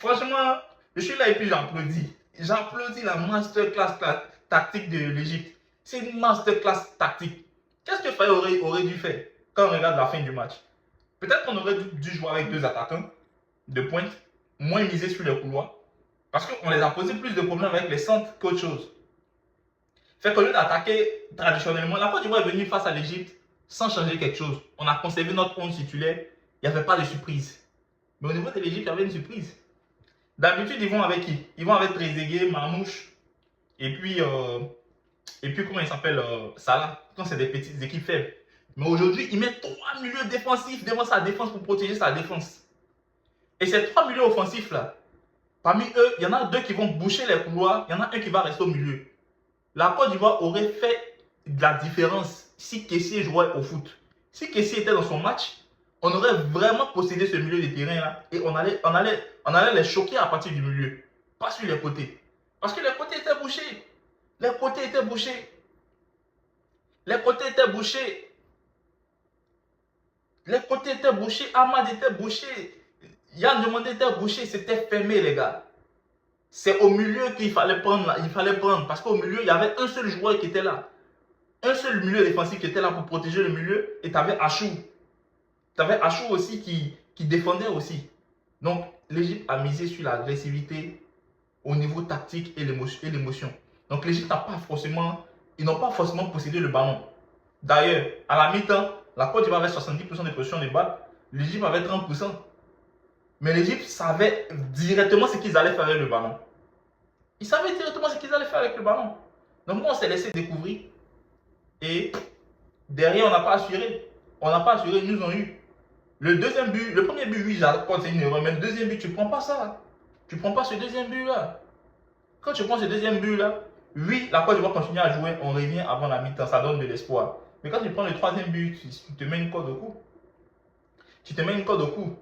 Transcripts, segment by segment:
Franchement, je suis là et puis j'applaudis. J'applaudis la masterclass tactique de l'Égypte. C'est une masterclass tactique. Qu'est-ce que Faye aurait dû faire quand on regarde la fin du match? Peut-être qu'on aurait dû jouer avec deux attaquants de pointe, moins miser sur les couloirs, parce qu'on les a posé plus de problèmes avec les centres qu'autre chose. Fait qu'au lieu d'attaquer traditionnellement, la Côte d'Ivoire est venue face à l'Égypte sans changer quelque chose. On a conservé notre 11 titulaire, il n'y avait pas de surprise. Mais au niveau de l'Égypte, il y avait une surprise. D'habitude, ils vont avec qui? Ils vont avec Trezeguet, Marmouche, et puis comment il s'appelle Salah, quand c'est des petites équipes faibles. Mais aujourd'hui, il met trois milieux défensifs devant sa défense pour protéger sa défense. Et ces trois milieux offensifs-là, parmi eux, il y en a deux qui vont boucher les couloirs, il y en a un qui va rester au milieu. La Côte d'Ivoire aurait fait de la différence si Kessié jouait au foot. Si Kessié était dans son match, on aurait vraiment possédé ce milieu de terrain-là et on allait les choquer à partir du milieu, pas sur les côtés. Parce que les côtés étaient bouchés. Les côtés étaient bouchés. Les côtés étaient bouchés. Les côtés étaient bouchés. Ahmad était bouché. Yann Demandé était bouché. C'était fermé, les gars. C'est au milieu qu'il fallait prendre. Il fallait prendre. Parce qu'au milieu, il y avait un seul joueur qui était là. Un seul milieu défensif qui était là pour protéger le milieu. Et tu avais Achou. Tu avais Achou aussi qui défendait aussi. Donc, l'Égypte a misé sur l'agressivité au niveau tactique et l'émotion. Donc, l'Égypte n'a pas forcément, ils n'ont pas forcément possédé le ballon. D'ailleurs, à la mi-temps, la Côte d'Ivoire avait 70% de possession de balle, l'Égypte avait 30%. Mais l'Égypte savait directement ce qu'ils allaient faire avec le ballon. Ils savaient directement ce qu'ils allaient faire avec le ballon. Donc, nous, on s'est laissé découvrir. Et derrière, on n'a pas assuré. On n'a pas assuré, ils nous ont eu. Le deuxième but, le premier but, oui, j'accorde, c'est une erreur. Mais le deuxième but, tu ne prends pas ça. Tu ne prends pas ce deuxième but-là. Quand tu prends ce deuxième but-là, oui, la Côte d'Ivoire continue à jouer, on revient avant la mi-temps, ça donne de l'espoir. Mais quand tu prends le troisième but, tu te mets une corde au cou. Tu te mets une corde au cou.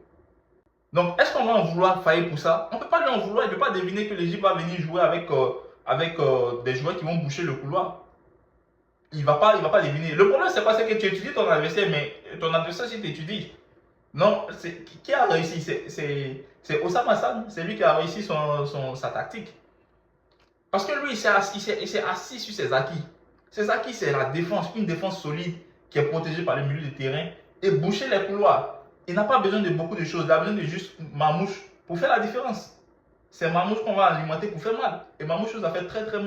Donc, est-ce qu'on va en vouloir Faye pour ça? On ne peut pas lui en vouloir, il ne peut pas deviner que l'Égypte va venir jouer avec des joueurs qui vont boucher le couloir. Il ne va pas deviner. Le problème, c'est pas que tu étudies ton adversaire, mais ton adversaire, si tu étudies. Non, qui a réussi? C'est Osama Hassan, c'est lui qui a réussi sa tactique. Parce que lui, il s'est assis sur ses acquis. Ses acquis, c'est la défense, une défense solide qui est protégée par le milieu de terrain et boucher les couloirs. Il n'a pas besoin de beaucoup de choses, il a besoin de juste Marmouche pour faire la différence. C'est Marmouche qu'on va alimenter pour faire mal. Et Marmouche nous a fait très très mal.